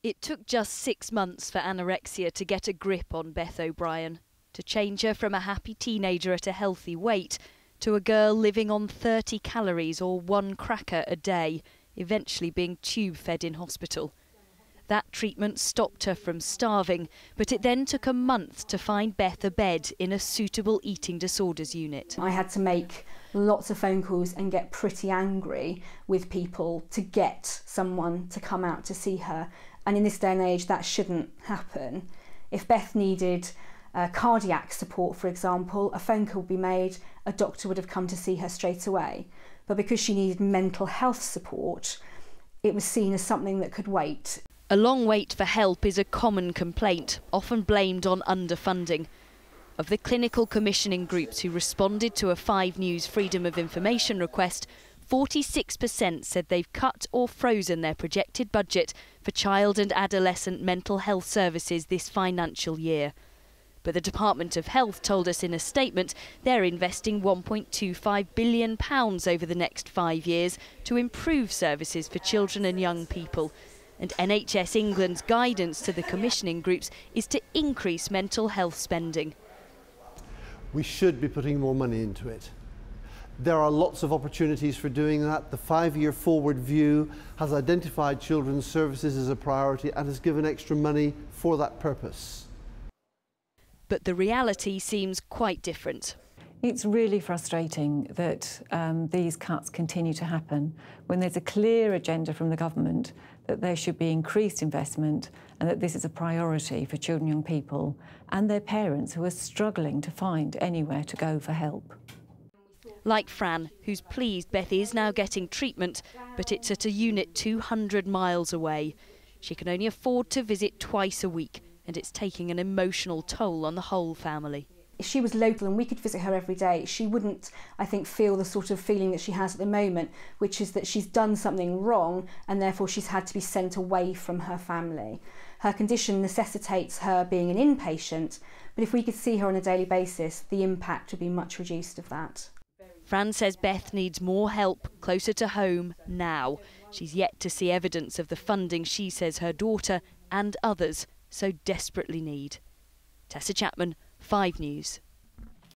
It took just 6 months for anorexia to get a grip on Beth O'Brien, to change her from a happy teenager at a healthy weight to a girl living on 30 calories or 1 cracker a day, eventually being tube-fed in hospital. That treatment stopped her from starving, but it then took a month to find Beth a bed in a suitable eating disorders unit. I had to make lots of phone calls and get pretty angry with people to get someone to come out to see her. And in this day and age, that shouldn't happen. If Beth needed cardiac support, for example, a phone call would be made, a doctor would have come to see her straight away. But because she needed mental health support, it was seen as something that could wait. A long wait for help is a common complaint, often blamed on underfunding. Of the clinical commissioning groups who responded to a 5 News Freedom of Information request, 46% said they've cut or frozen their projected budget for child and adolescent mental health services this financial year. But the Department of Health told us in a statement they're investing £1.25 billion over the next 5 years to improve services for children and young people. And NHS England's guidance to the commissioning groups is to increase mental health spending. We should be putting more money into it. There are lots of opportunities for doing that. The 5-year forward view has identified children's services as a priority and has given extra money for that purpose. But the reality seems quite different. It's really frustrating that these cuts continue to happen when there's a clear agenda from the government that there should be increased investment and that this is a priority for children and young people and their parents who are struggling to find anywhere to go for help. Like Fran, who's pleased Beth is now getting treatment, but it's at a unit 200 miles away. She can only afford to visit twice a week, and it's taking an emotional toll on the whole family. If she was local and we could visit her every day, she wouldn't, I think, feel the sort of feeling that she has at the moment, which is that she's done something wrong and therefore she's had to be sent away from her family. Her condition necessitates her being an inpatient, but if we could see her on a daily basis, the impact would be much reduced of that. Fran says Beth needs more help closer to home now. She's yet to see evidence of the funding she says her daughter and others so desperately need. Tessa Chapman, 5 News.